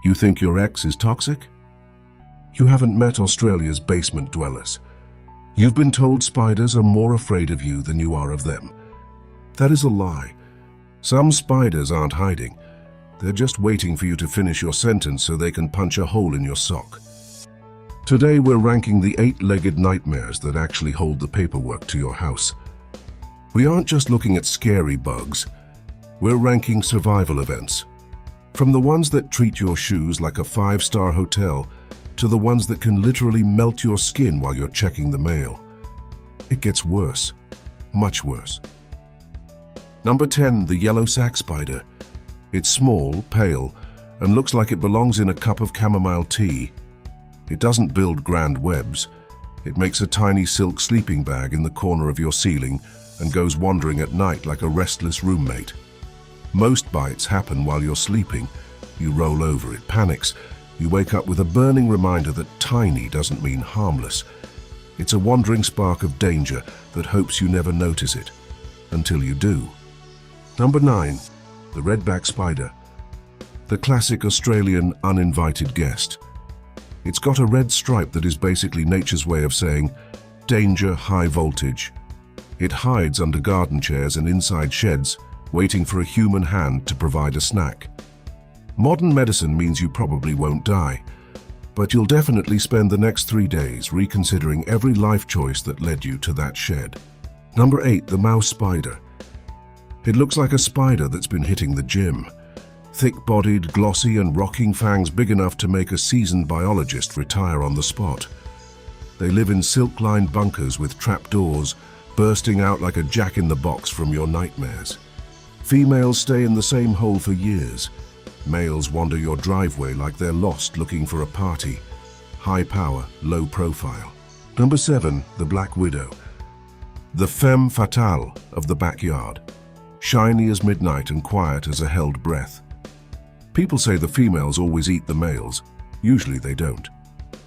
You think your ex is toxic? You haven't met Australia's basement dwellers. You've been told spiders are more afraid of you than you are of them. That is a lie. Some spiders aren't hiding. They're just waiting for you to finish your sentence so they can punch a hole in your sock. Today we're ranking the 8-legged nightmares that actually hold the paperwork to your house. We aren't just looking at scary bugs. We're ranking survival events. From the ones that treat your shoes like a 5-star hotel to the ones that can literally melt your skin while you're checking the mail. It gets worse, much worse. Number 10, the Yellow Sac Spider. It's small, pale, and looks like it belongs in a cup of chamomile tea. It doesn't build grand webs. It makes a tiny silk sleeping bag in the corner of your ceiling and goes wandering at night like a restless roommate. Most bites happen while you're sleeping. You roll over, it panics. You wake up with a burning reminder that tiny doesn't mean harmless. It's a wandering spark of danger that hopes you never notice it, until you do. Number 9, the Redback Spider. The classic Australian uninvited guest. It's got a red stripe that is basically nature's way of saying, danger, high voltage. It hides under garden chairs and inside sheds, waiting for a human hand to provide a snack. Modern medicine means you probably won't die, but you'll definitely spend the next 3 days reconsidering every life choice that led you to that shed. Number 8, the Mouse Spider. It looks like a spider that's been hitting the gym. Thick-bodied, glossy, and rocking fangs big enough to make a seasoned biologist retire on the spot. They live in silk-lined bunkers with trapdoors, bursting out like a jack-in-the-box from your nightmares. Females stay in the same hole for years. Males wander your driveway like they're lost looking for a party. High power, low profile. Number 7, the Black Widow. The femme fatale of the backyard. Shiny as midnight and quiet as a held breath. People say the females always eat the males. Usually they don't.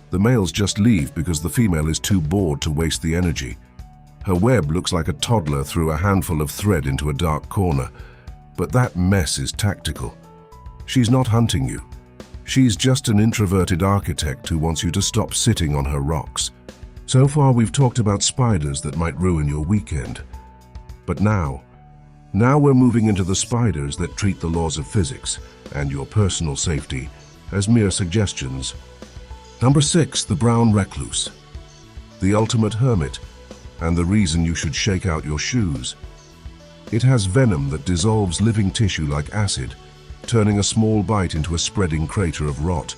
The males just leave because the female is too bored to waste the energy. Her web looks like a toddler threw a handful of thread into a dark corner. But that mess is tactical. She's not hunting you. She's just an introverted architect who wants you to stop sitting on her rocks. So far we've talked about spiders that might ruin your weekend. But now we're moving into the spiders that treat the laws of physics and your personal safety as mere suggestions. Number 6, the Brown Recluse. The ultimate hermit, and the reason you should shake out your shoes. It has venom that dissolves living tissue like acid, turning a small bite into a spreading crater of rot.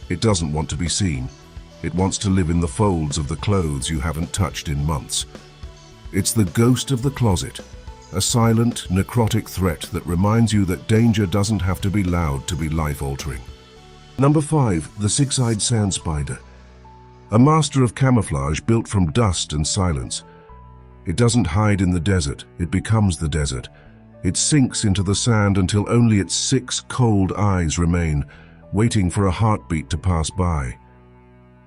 It doesn't want to be seen. It wants to live in the folds of the clothes you haven't touched in months. It's the ghost of the closet, a silent, necrotic threat that reminds you that danger doesn't have to be loud to be life-altering. Number 5, the Six-Eyed Sand Spider. A master of camouflage built from dust and silence. It doesn't hide in the desert, it becomes the desert. It sinks into the sand until only its 6 cold eyes remain, waiting for a heartbeat to pass by.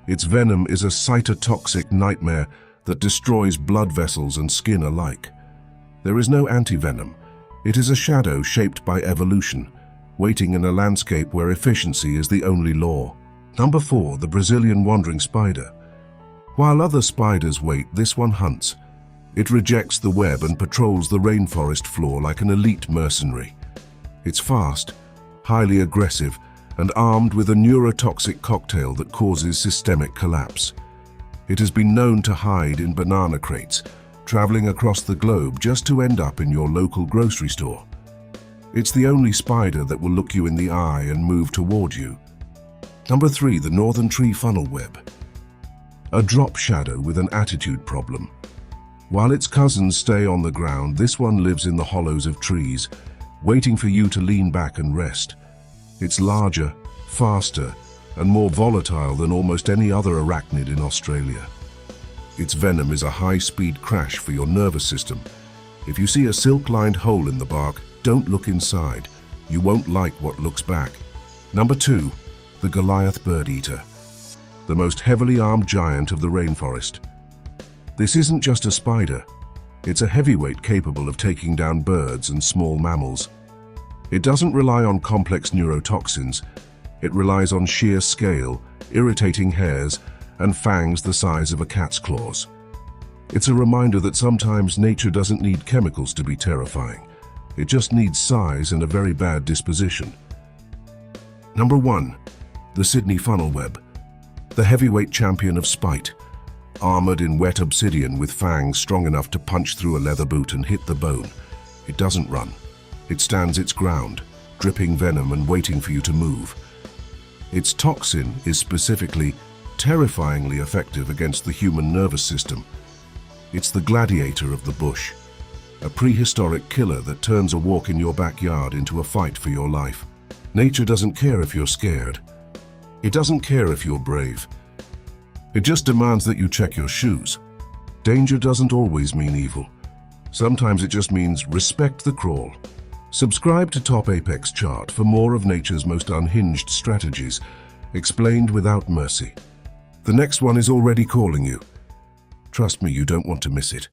Its venom is a cytotoxic nightmare that destroys blood vessels and skin alike. There is no anti-venom. It is a shadow shaped by evolution, waiting in a landscape where efficiency is the only law. Number 4, the Brazilian wandering spider. While other spiders wait, this one hunts. It rejects the web and patrols the rainforest floor like an elite mercenary. It's fast, highly aggressive, and armed with a neurotoxic cocktail that causes systemic collapse. It has been known to hide in banana crates, traveling across the globe just to end up in your local grocery store. It's the only spider that will look you in the eye and move toward you. Number 3, the northern tree funnel web. A drop shadow with an attitude problem. While its cousins stay on the ground, this one lives in the hollows of trees, waiting for you to lean back and rest. It's larger, faster, and more volatile than almost any other arachnid in Australia. Its venom is a high-speed crash for your nervous system. If you see a silk-lined hole in the bark, don't look inside. You won't like what looks back. Number 2, the Goliath Birdeater. The most heavily armed giant of the rainforest. This isn't just a spider. It's a heavyweight capable of taking down birds and small mammals. It doesn't rely on complex neurotoxins. It relies on sheer scale, irritating hairs, and fangs the size of a cat's claws. It's a reminder that sometimes nature doesn't need chemicals to be terrifying. It just needs size and a very bad disposition. Number 1. The Sydney funnelweb. The heavyweight champion of spite. Armored in wet obsidian with fangs strong enough to punch through a leather boot and hit the bone. It doesn't run. It stands its ground, dripping venom and waiting for you to move. Its toxin is specifically terrifyingly effective against the human nervous system. It's the gladiator of the bush, a prehistoric killer that turns a walk in your backyard into a fight for your life. Nature doesn't care if you're scared. It doesn't care if you're brave. It just demands that you check your shoes. Danger doesn't always mean evil. Sometimes it just means respect the crawl. Subscribe to Top Apex Chart for more of nature's most unhinged strategies, explained without mercy. The next one is already calling you. Trust me, you don't want to miss it.